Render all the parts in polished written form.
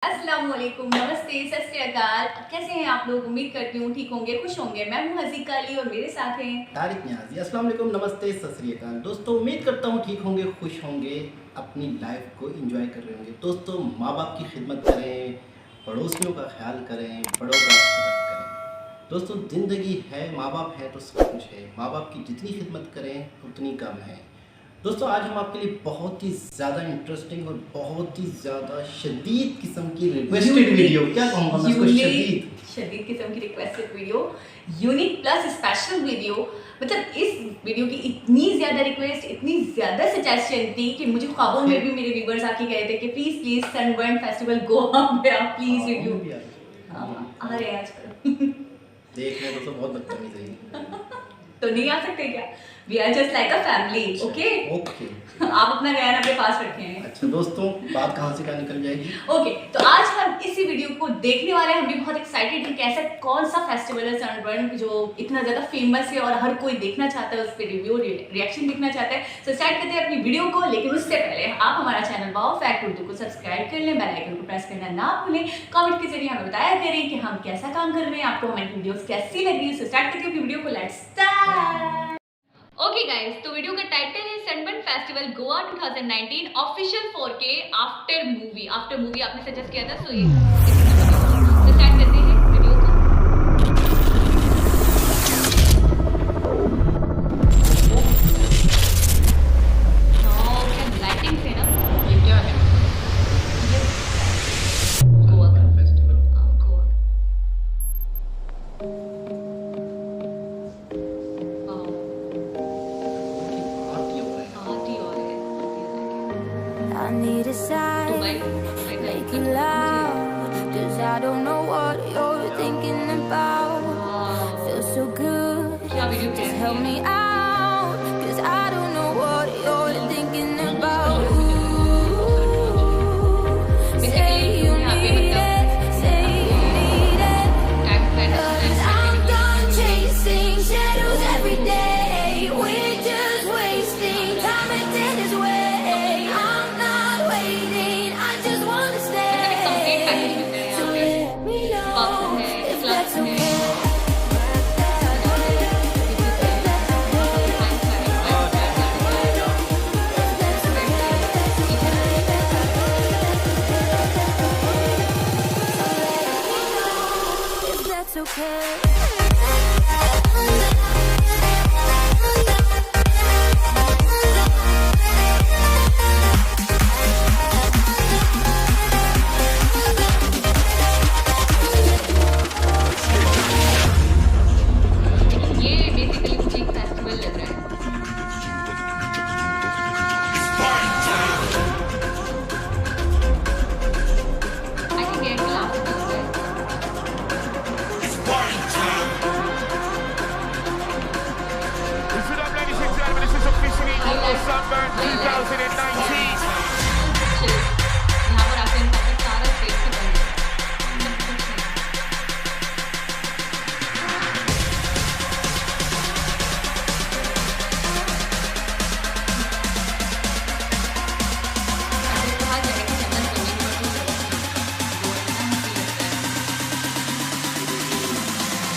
अस्सलाम वालेकुम, नमस्ते, सत श्री अकाल। कैसे हैं आप लोग? उम्मीद करती हूँ ठीक होंगे, खुश होंगे। मैं हूँ हज़ीका अली और मेरे साथ हैं तारिक न्याजी। अस्सलाम वालेकुम, नमस्ते, सत श्री अकाल। दोस्तों उम्मीद करता हूँ ठीक होंगे, खुश होंगे, अपनी लाइफ को एंजॉय कर रहे होंगे। दोस्तों माँ बाप की खिदमत करें, पड़ोसियों का ख्याल करें, बड़ों का अदब करें। दोस्तों ज़िंदगी है, माँ बाप है तो सब कुछ है। माँ बाप की जितनी खिदमत करें उतनी कम है। दोस्तों आज हम आपके लिए बहुत ही ज़्यादा इंटरेस्टिंग और बहुत ही ज़्यादा शदीद किस्म की रिक्वेस्टेड वीडियो, क्या कहूँगा मैं उसको, शदीद किस्म की requested video, unique plus special video. मतलब इस वीडियो की इतनी ज़्यादा रिक्वेस्ट, इतनी ज़्यादा सजेशन थी कि मुझे ख्वाबों में भी मेरे व्यूअर्स आके कहे थे कि प्लीज़ सनबर्न फेस्टिवल गोवा पे आप प्लीज़ वीडियो आ रहे हैं आजकल। देखने तो बहुत बदतमीज है। तो नहीं आ सकते क्या? We are just like a family, okay? Okay. आप अपना ज्ञान अपने पास रखें। अच्छा दोस्तों, बात कहाँ से कहाँ निकल जाएगी। ओके, तो आज हम इसी वीडियो को देखने वाले हैं। हम भी बहुत एक्साइटेड हैं कि ऐसा कौन सा फेस्टिवल है सनबर्न जो इतना ज़्यादा फेमस है और हर कोई देखना चाहता है, उस पर रिव्यू रिएक्शन देखना चाहता है। तो स्टार्ट करते हैं अपनी वीडियो को, लेकिन उससे पहले आप हमारा चैनल वाओ फैक्ट उर्दू को सब्सक्राइब कर लें, बेल आइकन को प्रेस करना ना भूलें, कमेंट के जरिए हमें बताया करें कि हम कैसा काम कर रहे हैं, आपको हमारी वीडियोस कैसी लग रही है। सो स्टार्ट करते हैं अपनी वीडियो को, लेट्स स्टार्ट। ओके गाइस, तो वीडियो का टाइटल है sunburn festival Goa 2019 official 4K after movie आपने सजेस्ट किया था। सो ये तो स्टार्ट करते हैं वीडियो को। क्या लाइटिंग से ना, ये क्या है? गोवा का festival. Goa I need a sign, make it loud, 'cause I don't know what you're thinking about. Feels so good, just help me out, 'cause I don't know what you're thinking about. Say you need it, say you need it, 'cause I'm done chasing shadows every day. We're just wasting time at this way. Sunburn 2019. यहाँ पर आके इनका सारा stage पे बन गया।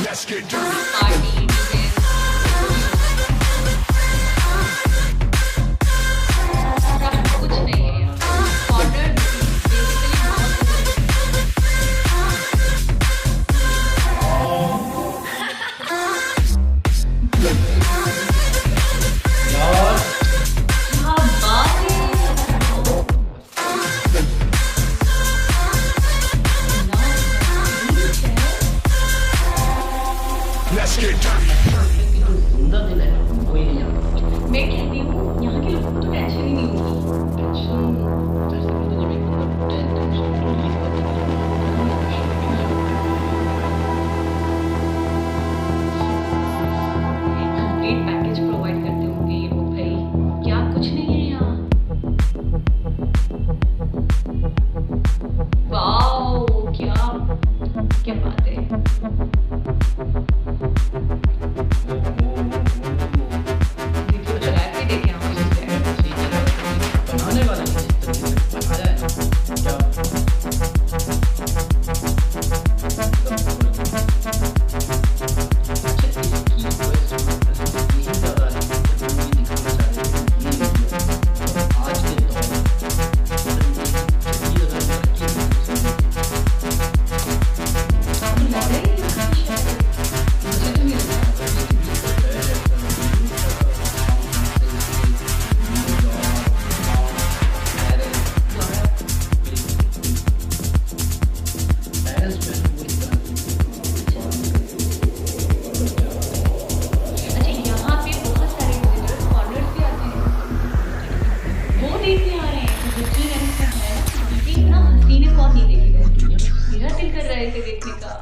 Let's get dirty. Party कुछ नहीं है यार। Order basically क्या बात है। Let's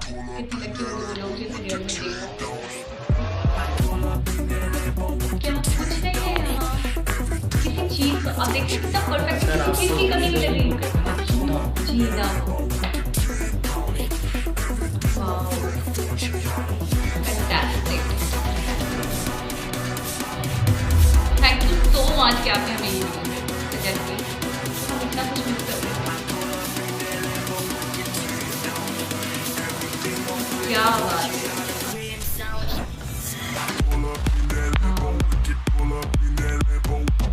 कितनी लकी होंगे वो लोग जिसे रियल में देख सकते हैं। क्या कुछ नहीं है यहाँ, किसी चीज का आप देखिए कितना परफेक्ट, किसी चीज की कमी नहीं लगी। Jeena fantastic, thank you so much कि आपने हमें ये सजेस्ट की। हम इतना कुछ मिस कर रहे हैं, क्या बात है।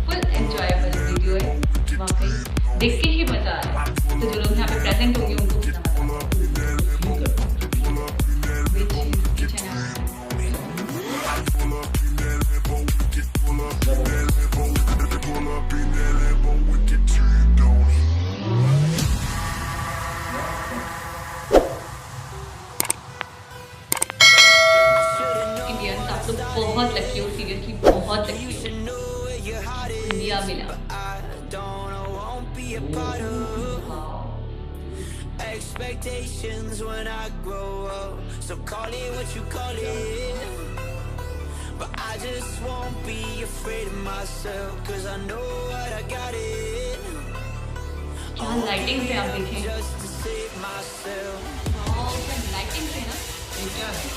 फुल एंजॉयबल वीडियो है वाकई, देख के ही मजा आ रहा है। तो जो लोग यहाँ पे प्रेजेंट होंगे उनको कितना मजा आएगा। इंडियंस आप लोग बहुत लकी हो, सीरियसली बहुत लकी हो, इंडिया मिला। Expectations when I grow up, so call it what you call it, but I just won't be afraid of myself, cause I know what I got it. क्या lighting से आप देखें, Just to save myself. क्या lighting से ना, ये क्या है?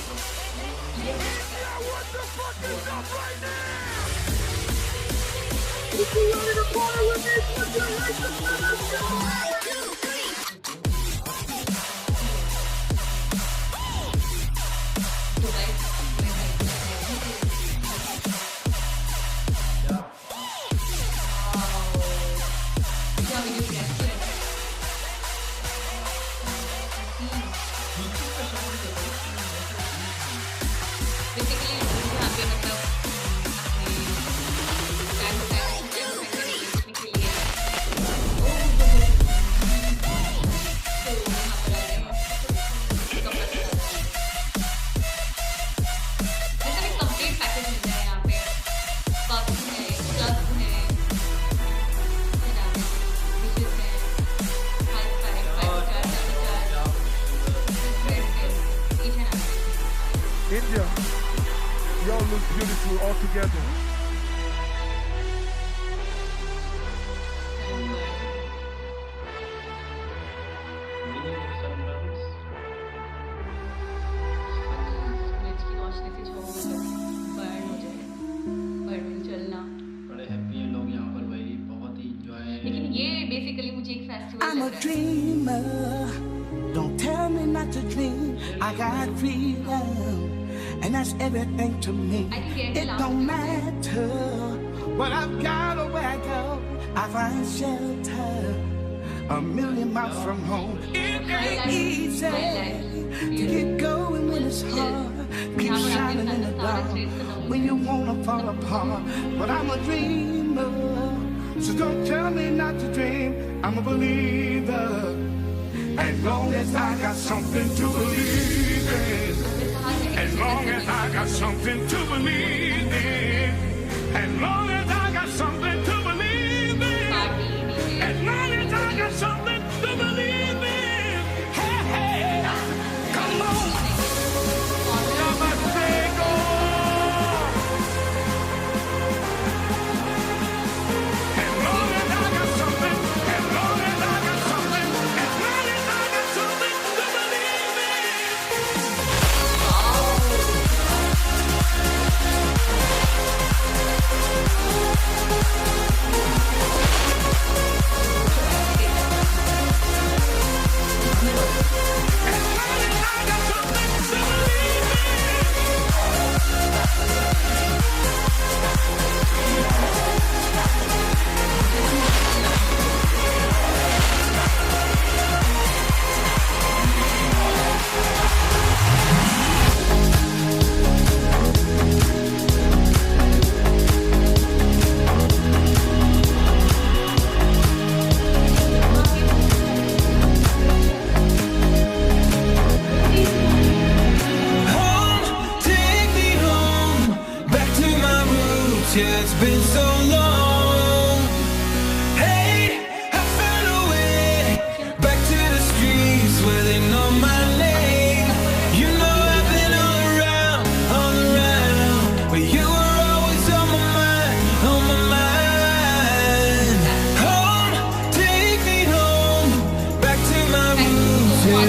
India, y'all look beautiful all together. बड़े हैप्पी हैं लोग यहाँ पर भाई, बहुत ही enjoy। लेकिन ये बेसिकली मुझे एक फेस्टिवल I'm a लग रहा है। dreamer, don't tell me not to dream. I got freedom, and that's everything to me. I think they're the It last don't one. matter what I've got or where I go. I find shelter a million miles from home. It ain't easy to get going when it's hard. Keep shining in the dark when you wanna fall apart. But I'm a dreamer, so don't tell me not to dream. I'm a believer, as long as I got something to believe in. As long as I got something to believe in. As long as I got something to believe in. As long as I got something to believe in. Hey, hey, come on. Namaste, as long as I got something, as long as I got something, as long as I got something to believe in.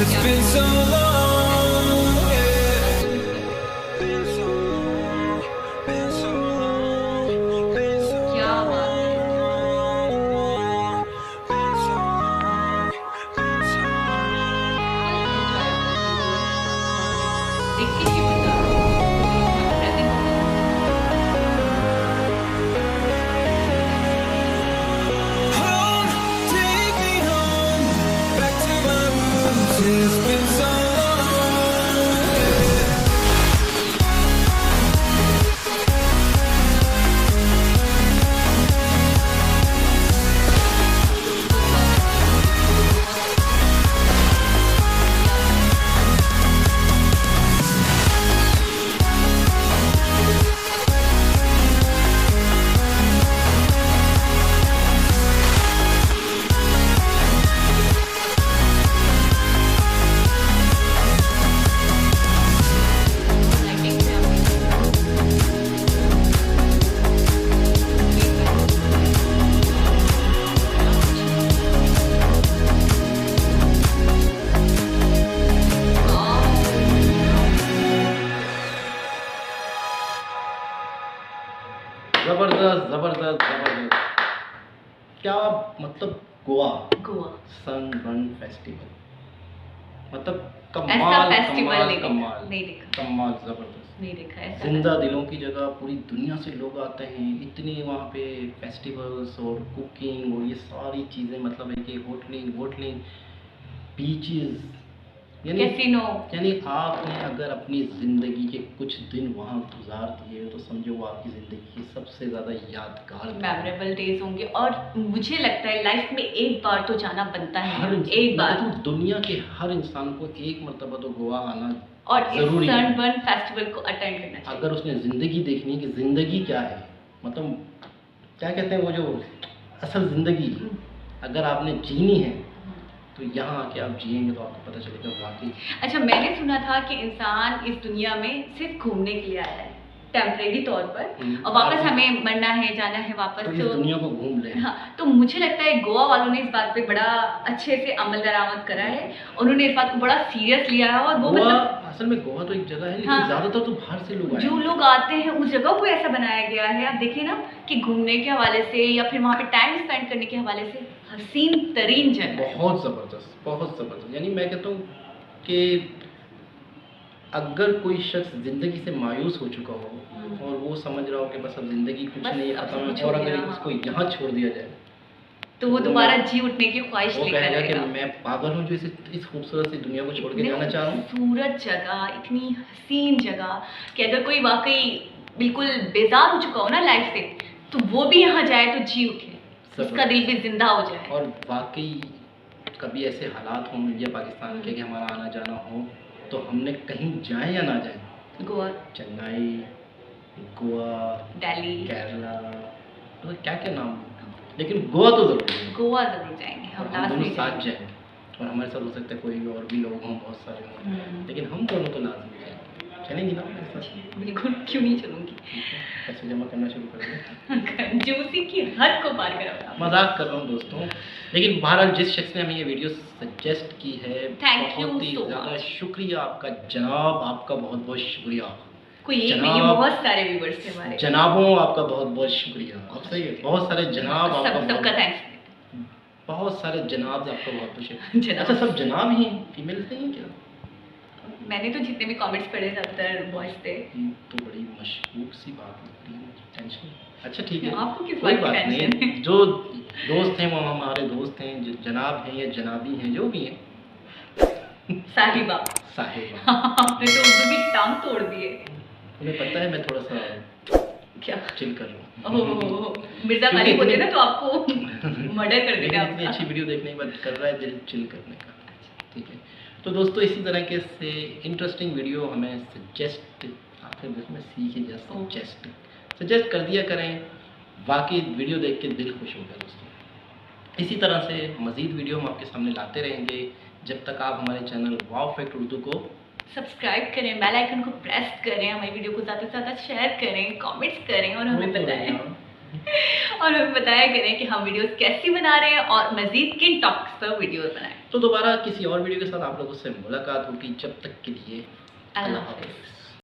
It's been so long, yeah. Been so long, been so long, been so long. क्या बात है। देख के ही पता present Home, take me home, back to my roots. It's been so long, yeah. lighting से आपकी जबरदस्त जबरदस्त जबरदस्त। क्या मतलब गोवा गोवा सनबर्न फेस्टिवल, मतलब ऐसा कमाल फेस्टिवल कमाल नहीं कमाल देखा, नहीं देखा, कमाल जबरदस्त। नहीं देखा ऐसा। जिंदा दिलों की जगह पूरी दुनिया से लोग आते हैं, इतनी वहाँ पे फेस्टिवल्स और कुकिंग और ये सारी चीज़ें, मतलब है कि होटलिंग होटलिंग बीचेस, कैसीनो यानी आपने अगर अपनी ज़िंदगी के कुछ दिन वहाँ गुजार दिए तो समझो वो आपकी ज़िंदगी की सबसे ज़्यादा यादगार मेमोरेबल डेज होंगे। और मुझे लगता है लाइफ में एक बार तो जाना बनता हर है, एक बार। मतलब दुनिया के हर इंसान को एक मरतबा तो गोवा आना और इस जरूरी है। सनबर्न फेस्टिवल को अटेंड करना चाहिए। अगर उसने ज़िंदगी देखनी है कि ज़िंदगी क्या है, मतलब क्या कहते हैं वो जो असल ज़िंदगी, अगर आपने जीनी है तो यहाँ आके आप जिएंगे तो आपको पता चलेगा वाकई। अच्छा, मैंने सुना था कि इंसान इस दुनिया में सिर्फ घूमने के लिए आया है, टेम्परेरी तौर पर, और वापस आप- हमें मरना है, जाना है वापस। तो इस दुनिया को घूम लें। हाँ, तो मुझे लगता है गोवा वालों ने इस बात पे बड़ा अच्छे से अमल दरामद करा है, उन्होंने इस बात को बड़ा सीरियस लिया है। और वो गोवा मतलब असल में गोवा तो एक जगह है, लेकिन हाँ। ज़्यादातर तो बाहर से लोग आए जो हैं। लोग आते हैं उस जगह को ऐसा बनाया गया है, आप देखिए ना, कि घूमने के हवाले से या फिर वहाँ पे टाइम स्पेंड करने के हवाले से हसीन तरीन जगह है। बहुत ज़बरदस्त, बहुत ज़बरदस्त। यानी मैं कहता हूँ कि अगर कोई शख्स ज़िंदगी से मायूस हो चुका हो और वो समझ रहा हो कि बस अब ज़िंदगी कुछ बस नहीं अब खत्म कुछ है, और हो अगर गया, उसको यहाँ छोड़ दिया जाए तो वो दोबारा जी उठने की ख्वाहिश वो लेकर कहेगा कि आएगा। मैं पागल हूँ जो इस खूबसूरत सी दुनिया को छोड़ के इतनी जाना चाह रहा हूँ। खूबसूरत जगह, इतनी हसीन जगह कि अगर कोई वाकई बिल्कुल बेजार हो चुका हो ना लाइफ से, तो वो भी यहाँ जाए तो जी उठे, उसका दिल भी जिंदा हो जाए। और वाकई कभी ऐसे हालात हों इंडिया पाकिस्तान के कि हमारा आना जाना हो, तो हमने कहीं जाए या ना जाए, गोवा, चेन्नई, गोवा, दिल्ली, केरला, तो क्या क्या नाम, लेकिन गोवा तो ज़रूर है। गोवा जरूर जाएंगे हम, हम लास्ट दोनों में साथ जाएंगे। जाएं, और हमारे साथ हो सकता है कोई और भी लोग हों, बहुत सारे हों, लेकिन हम दोनों तो लाजमी जाएंगे। चलेंगी ना मेरे साथ? बिल्कुल, क्यों नहीं चलूंगी। पैसे जमा करना शुरू कर दें। जूसी की हद को पार करा। मजाक कर रहा हूँ दोस्तों, लेकिन बहरहाल जिस शख्स ने हमें ये वीडियो सजेस्ट की है, Thank you बहुत ही so ज़्यादा much. शुक्रिया आपका जनाब, आपका बहुत बहुत शुक्रिया। कोई एक नहीं, जनाब- बहुत सारे व्यूवर्स थे हमारे। जनाबों आपका बहुत बहुत शुक्रिया। अब सही है, बहुत सारे जनाब आपका सबका बहुत, थैंक्स। बहुत सारे जनाब आपका बहुत बहुत शुक्रिया। जनाब। अच्छा, सब जनाब ही हैं, फीमेल नहीं हैं क्या? मैंने तो जितने भी कमेंट्स पढ़े ज़्यादातर बॉयज थे। ये तो बड़ी मशकूक सी बात लगती है मुझे, टेंशन। अच्छा ठीक है, आपको किस कोई बात की बात टेंशन नहीं। है? जो दोस्त हैं वो हमारे दोस्त हैं, जो जनाब हैं या जनाबी हैं, जो भी हैं, साहिबा। साहिबा। आपने तो उर्दू की टांग तोड़ दी है। तुम्हें पता है मैं थोड़ा सा क्या? चिल कर रहा हूँ। ओह, मिर्जा क्योंकि गालिब होते इतनी- ना तो आपको मर्डर कर देते लेकिन इतनी आपका। अच्छी वीडियो देखने के बाद कर रहा है दिल चिल करने का। ठीक है, तो दोस्तों इसी तरह के से इंटरेस्टिंग वीडियो हमें सजेस्ट, आखिर में सीख ही जा सजेस्ट कर दिया करें। वाकई वीडियो देख के दिल खुश हो गया दोस्तों। इसी तरह से मज़ीद वीडियो हम आपके सामने लाते रहेंगे जब तक आप हमारे चैनल वाव फैक्ट उर्दू को सब्सक्राइब करें, बेल आइकन को प्रेस करें, हमारी वीडियो को ज़्यादा से ज़्यादा शेयर करें, कमेंट्स करें और हमें बताएं। और हमें बताया करें कि हम वीडियोस कैसी बना रहे हैं और मजीद किन टॉपिक्स पर वीडियोस बनाएं। तो दोबारा किसी और वीडियो के साथ आप लोगों से मुलाकात होगी, जब तक के लिए अल्लाह हाफिज़।